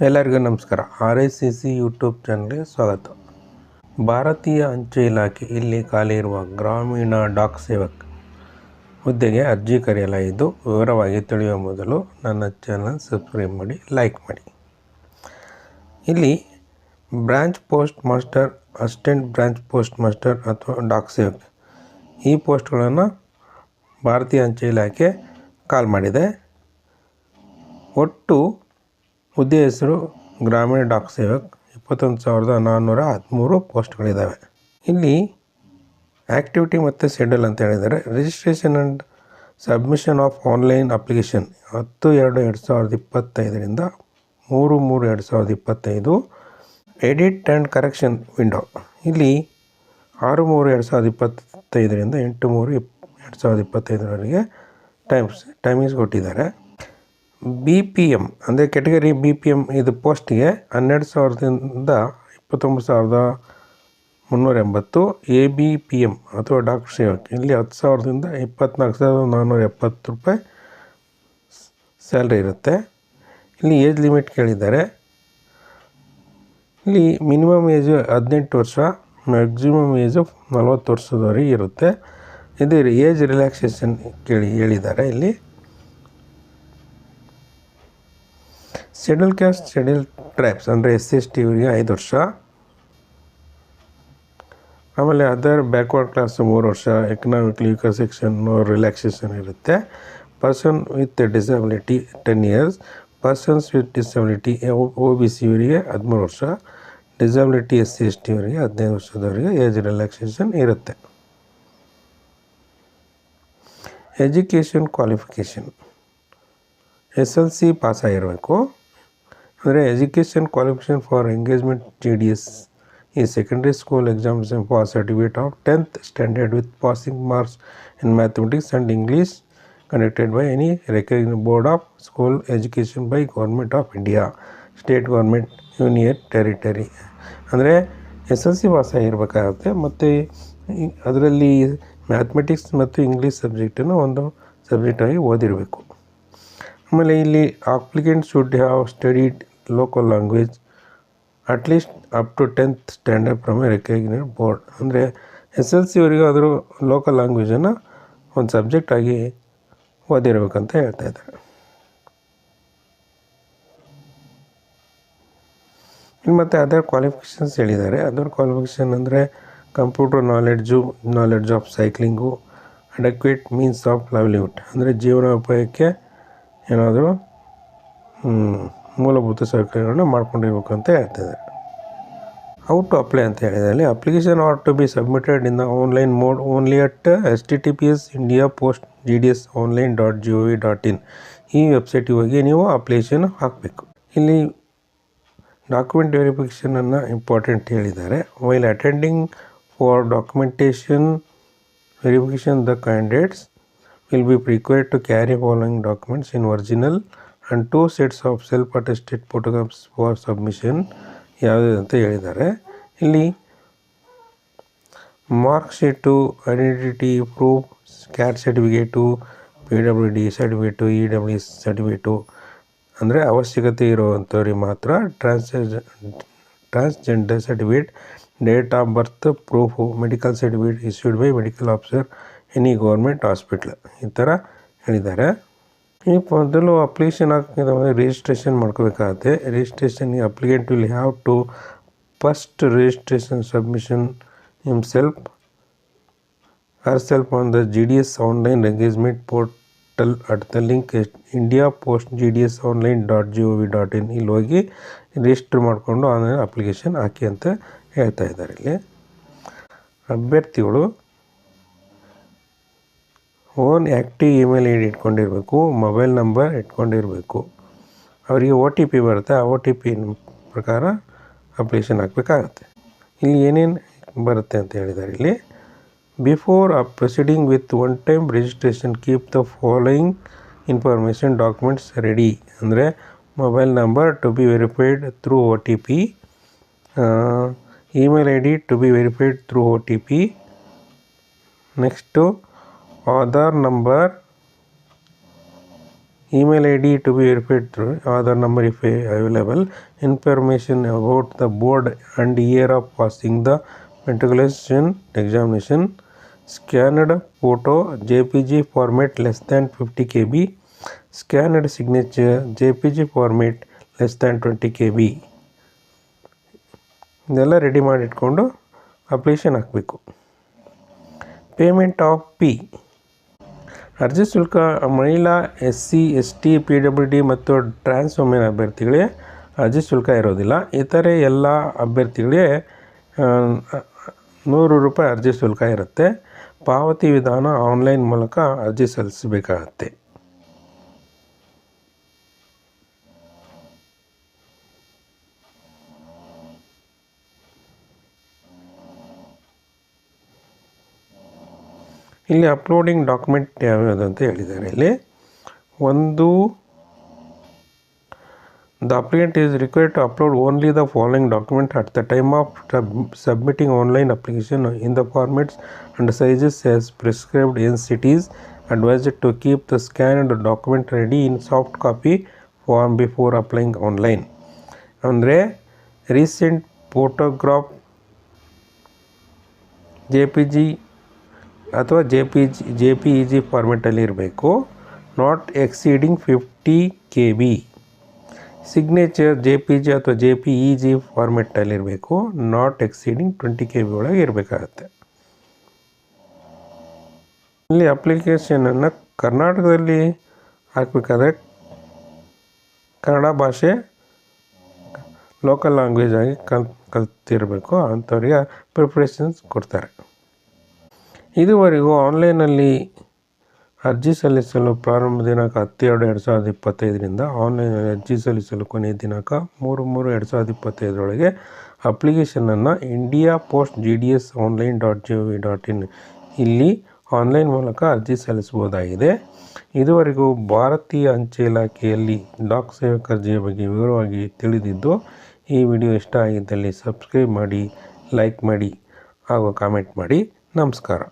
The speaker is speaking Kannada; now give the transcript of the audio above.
ಎಲ್ಲರಿಗೂ ನಮಸ್ಕಾರ. RICC ಯೂಟ್ಯೂಬ್ ಚಾನಲ್ಗೆ ಸ್ವಾಗತ. ಭಾರತೀಯ ಅಂಚೆ ಇಲಾಖೆ ಇಲ್ಲಿ ಖಾಲಿ ಇರುವ ಗ್ರಾಮೀಣ ಡಾಕ್ ಸೇವಕ್ ಹುದ್ದೆಗೆ ಅರ್ಜಿ ಕರೆಯಲಾಯಿತು. ವಿವರವಾಗಿ ತಿಳಿಯುವ ಮೊದಲು ನನ್ನ ಚಾನಲ್ ಸಬ್ಸ್ಕ್ರೈಬ್ ಮಾಡಿ, ಲೈಕ್ ಮಾಡಿ. ಇಲ್ಲಿ branch post master, assistant branch post master ಅಥವಾ ಡಾಕ್ ಸೇವಕ್ ಈ ಪೋಸ್ಟ್ಗಳನ್ನು ಭಾರತೀಯ ಅಂಚೆ ಇಲಾಖೆ ಕಾಲ್ ಮಾಡಿದೆ. ಒಟ್ಟು ಹುದ್ದೆ ಹೆಸರು ಗ್ರಾಮೀಣ ಡಾಕ್ ಸೇವಕ್. 21,413 ಪೋಸ್ಟ್ಗಳಿದ್ದಾವೆ. ಇಲ್ಲಿ ಆ್ಯಕ್ಟಿವಿಟಿ ಮತ್ತು ಶೆಡ್ಯೂಲ್ ಅಂತ ಹೇಳಿದ್ದಾರೆ. Registration and submission of online application 10/2/2025ರಿಂದ 3/3/2025. ಎಡಿಟ್ ಆ್ಯಂಡ್ ಕರೆಕ್ಷನ್ ವಿಂಡೋ ಇಲ್ಲಿ 6/3/2025ರಿಂದ 8/3/2025ವರೆಗೆ ಟೈಮಿಂಗ್ಸ್ ಕೊಟ್ಟಿದ್ದಾರೆ. BPM ಅಂದರೆ ಕೆಟಗರಿ BPM ಇದು ಪೋಸ್ಟಿಗೆ 12,000ದಿಂದ 29,380. ABPM ಅಥವಾ ಡಾಕ್ಟರ್ ಸೇವಕ್ ಇಲ್ಲಿ 10,000ದಿಂದ 24,470 ರೂಪಾಯಿ ಸ್ಯಾಲ್ರಿ ಇರುತ್ತೆ. ಇಲ್ಲಿ ಏಜ್ ಲಿಮಿಟ್ ಕೇಳಿದ್ದಾರೆ. ಇಲ್ಲಿ ಮಿನಿಮಮ್ ಏಜು 18 ವರ್ಷ, ಮ್ಯಾಕ್ಸಿಮಮ್ ಏಜು 40 ವರ್ಷದವರೆಗೆ ಇರುತ್ತೆ. ಇದು ಏಜ್ ರಿಲ್ಯಾಕ್ಸೇಷನ್ ಹೇಳಿದ್ದಾರೆ. ಇಲ್ಲಿ ಶೆಡ್ಯೂಲ್ ಕ್ಯಾಸ್ಟ್, ಶೆಡ್ಯೂಲ್ ಟ್ರೈಬ್ಸ್ ಅಂದರೆ SC/ST ಇವರಿಗೆ 5 ವರ್ಷ. ಆಮೇಲೆ ಅದರ್ ಬ್ಯಾಕ್ವರ್ಡ್ ಕ್ಲಾಸ್ 3 ವರ್ಷ. ಎಕನಾಮಿಕಲಿ ವೀಕರ್ ಸೆಕ್ಷನ್ ರಿಲ್ಯಾಕ್ಸೇಷನ್ ಇರುತ್ತೆ. Person with disability 10 years. Persons with disability OBC ಇವರಿಗೆ 13 ವರ್ಷ. ಡಿಸಬಿಲಿಟಿ SC/ST ಇವರಿಗೆ 15 ವರ್ಷದವರೆಗೆ ಏಜ್ ರಿಲ್ಯಾಕ್ಸೇಷನ್ ಇರುತ್ತೆ. ಎಜುಕೇಷನ್ ಕ್ವಾಲಿಫಿಕೇಷನ್ SLC ಪಾಸ್ ಆಗಿರಬೇಕು. ಅಂದರೆ education qualification for engagement GDS ಈ secondary school examination for certificate of 10th standard with passing marks in mathematics and English conducted by any recognised board of school education by government of India, state government, union territory. ಅಂದರೆ SLC ಪಾಸ್ ಆಗಿರಬೇಕಾಗುತ್ತೆ. ಮತ್ತು ಅದರಲ್ಲಿ ಮ್ಯಾಥಮೆಟಿಕ್ಸ್ ಮತ್ತು ಇಂಗ್ಲೀಷ್ ಸಬ್ಜೆಕ್ಟನ್ನು ಒಂದು ಸಬ್ಜೆಕ್ಟಾಗಿ ಓದಿರಬೇಕು. ಆಮೇಲೆ ಇಲ್ಲಿ applicant should have studied local language at least up to 10th standard from a recognised board. ಅಂದರೆ SLCವರೆಗೂ ಆದರೂ ಲೋಕಲ್ ಲ್ಯಾಂಗ್ವೇಜನ್ನು ಒಂದು ಸಬ್ಜೆಕ್ಟಾಗಿ ಓದಿರಬೇಕಂತ ಹೇಳ್ತಾ ಇದ್ದಾರೆ. ಇನ್ನು ಮತ್ತು ಅದರ್ ಕ್ವಾಲಿಫಿಕೇಷನ್ಸ್ ಹೇಳಿದ್ದಾರೆ. ಅದರ್ ಕ್ವಾಲಿಫಿಕೇಷನ್ ಅಂದರೆ computer knowledge of cycling, adequate means of livelihood ಅಂದರೆ ಜೀವನೋಪಾಯಕ್ಕೆ ಏನಾದರೂ ಮೂಲಭೂತ ಸೌಕರ್ಯಗಳನ್ನ ಮಾಡ್ಕೊಂಡಿರ್ಬೇಕು ಅಂತ ಹೇಳ್ತಿದ್ದಾರೆ. ಹೌ ಟು ಅಪ್ಲೈ ಅಂತ ಹೇಳಿದರೆ application are to be submitted in the online mode only at https indiapost.gds.online.gov.in ಈ ವೆಬ್ಸೈಟಿಗೆ ಹೋಗಿ ನೀವು ಅಪ್ಲಿಕೇಶನ್ ಹಾಕಬೇಕು. ಇಲ್ಲಿ ಡಾಕ್ಯುಮೆಂಟ್ ವೆರಿಫಿಕೇಷನನ್ನು ಇಂಪಾರ್ಟೆಂಟ್ ಹೇಳಿದ್ದಾರೆ. While attending for documentation verification the candidates will be required to carry following documents in original and 2 sets of self-attested photographs for submission ಯಾವುದು ಅಂತ ಹೇಳಿದ್ದಾರೆ. ಇಲ್ಲಿ mark sheet, identity proof, caste certificate, PWD certificate, EWS certificate ಅಂದರೆ ಅವಶ್ಯಕತೆ ಇರುವಂಥವ್ರಿಗೆ ಮಾತ್ರ. Transgender certificate, date of birth proof, medical certificate issued by medical officer any government hospital ಈ ಥರ ಹೇಳಿದ್ದಾರೆ. ಈ ಮೊದಲು ಅಪ್ಲಿಕೇಶನ್ ಹಾಕಿದ ರಿಜಿಸ್ಟ್ರೇಷನ್ ಮಾಡ್ಕೋಬೇಕಾಗುತ್ತೆ. ರಿಜಿಸ್ಟ್ರೇಷನ್ಗೆ applicant will have to first registration submission himself herself on the GDS online engagement portal at the link indiapost.gds.online.gov.in ಇಲ್ಲಿ ಹೋಗಿ ರಿಜಿಸ್ಟರ್ ಮಾಡಿಕೊಂಡು ಆನ್ಲೈನ್ ಅಪ್ಲಿಕೇಶನ್ ಹಾಕಿ ಅಂತ ಹೇಳ್ತಾ ಇದ್ದಾರೆ. ಇಲ್ಲಿ ಅಭ್ಯರ್ಥಿಗಳು ಓನ್ ಆ್ಯಕ್ಟಿವ್ ಇಮೇಲ್ ID ಇಟ್ಕೊಂಡಿರಬೇಕು, ಮೊಬೈಲ್ ನಂಬರ್ ಇಟ್ಕೊಂಡಿರಬೇಕು. ಅವರಿಗೆ OTP ಬರುತ್ತೆ. ಆ OTP ಪ್ರಕಾರ ಅಪ್ಲಿಕೇಶನ್ ಹಾಕಬೇಕಾಗತ್ತೆ. ಇಲ್ಲಿ ಏನೇನು ಬರುತ್ತೆ ಅಂತ ಹೇಳಿದ್ದಾರೆ. ಇಲ್ಲಿ before proceeding with one time registration keep the following information documents ready. ಅಂದರೆ mobile number to be verified through OTP, email ID to be verified through OTP. Next Aadhaar number email ID to be verified through Aadhaar number if available, information about the board and year of passing the matriculation examination, scanned photo JPG format less than 50 KB, scanned signature JPG format less than 20 KB. ಇದೆಲ್ಲ ರೆಡಿ ಮಾಡಿ ಇಟ್ಕೊಂಡು ಅಪ್ಲಿಕೇಶನ್ ಹಾಕಬೇಕು. Payment of fee. ಅರ್ಜಿ ಶುಲ್ಕ ಮಹಿಳಾ SC ST PWD ಮತ್ತು ಟ್ರಾನ್ಸ್ ವುಮೆನ್ ಅಭ್ಯರ್ಥಿಗಳಿಗೆ ಅರ್ಜಿ ಶುಲ್ಕ ಇರೋದಿಲ್ಲ. ಇತರೆ ಎಲ್ಲ ಅಭ್ಯರ್ಥಿಗಳಿಗೆ 100 ರೂಪಾಯಿ ಅರ್ಜಿ ಶುಲ್ಕ ಇರುತ್ತೆ. ಪಾವತಿ ವಿಧಾನ ಆನ್ಲೈನ್ ಮೂಲಕ ಅರ್ಜಿ ಸಲ್ಲಿಸಬೇಕಾಗತ್ತೆ. ಇಲ್ಲಿ ಅಪ್ಲೋಡಿಂಗ್ ಡಾಕ್ಯುಮೆಂಟ್ ಯಾವ್ಯಾವುದು ಅಂತ ಹೇಳಿದ್ದಾರೆ. ಇಲ್ಲಿ ಒಂದು, the applicant is required to upload only the following document at the time of submitting online application in the formats and sizes as prescribed in cities. Advised to keep the scanned document ready in soft copy form before applying online. ಅಂದರೆ ರೀಸೆಂಟ್ ಫೋಟೋಗ್ರಾಫ್ JPG ಅಥವಾ JPEG ಫಾರ್ಮೆಟಲ್ಲಿ ಇರಬೇಕು. Not exceeding 50 KB. Signature JPG ಅಥವಾ JPEG ಫಾರ್ಮೆಟಲ್ಲಿರಬೇಕು. ನಾಟ್ ಎಕ್ಸೀಡಿಂಗ್ 20 KB ಒಳಗೆ ಇರಬೇಕಾಗತ್ತೆ. ಇಲ್ಲಿ ಅಪ್ಲಿಕೇಶನನ್ನು ಕರ್ನಾಟಕದಲ್ಲಿ ಹಾಕಬೇಕಾದ್ರೆ ಕನ್ನಡ ಭಾಷೆ ಲೋಕಲ್ ಲ್ಯಾಂಗ್ವೇಜ್ ಆಗಿ ಕಲ್ತಿರಬೇಕು. ಅಂಥವ್ರಿಗೆ ಪ್ರಿಪ್ರೇಷನ್ಸ್ ಕೊಡ್ತಾರೆ. ಇದುವರೆಗೂ ಆನ್ಲೈನಲ್ಲಿ ಅರ್ಜಿ ಸಲ್ಲಿಸಲು ಪ್ರಾರಂಭ ದಿನಾಂಕ 10/2/2025 ಆನ್ಲೈನಲ್ಲಿ ಅರ್ಜಿ ಸಲ್ಲಿಸಲು ಕೊನೆಯ ದಿನಾಂಕ 3/3/2025 ಅಪ್ಲಿಕೇಶನನ್ನು ಇಂಡಿಯಾ ಪೋಸ್ಟ್ GDS online.gov.in ಇಲ್ಲಿ ಆನ್ಲೈನ್ ಮೂಲಕ ಅರ್ಜಿ ಸಲ್ಲಿಸಬಹುದಾಗಿದೆ. ಇದುವರೆಗೂ ಭಾರತೀಯ ಅಂಚೆ ಇಲಾಖೆಯಲ್ಲಿ ಡಾಕ್ ಸೇವಕ ಅರ್ಜಿಯ ಬಗ್ಗೆ ವಿವರವಾಗಿ ತಿಳಿದಿದ್ದು. ಈ ವಿಡಿಯೋ ಇಷ್ಟ ಆಗಿದ್ದಲ್ಲಿ ಸಬ್ಸ್ಕ್ರೈಬ್ ಮಾಡಿ, ಲೈಕ್ ಮಾಡಿ ಹಾಗೂ ಕಾಮೆಂಟ್ ಮಾಡಿ. ನಮಸ್ಕಾರ.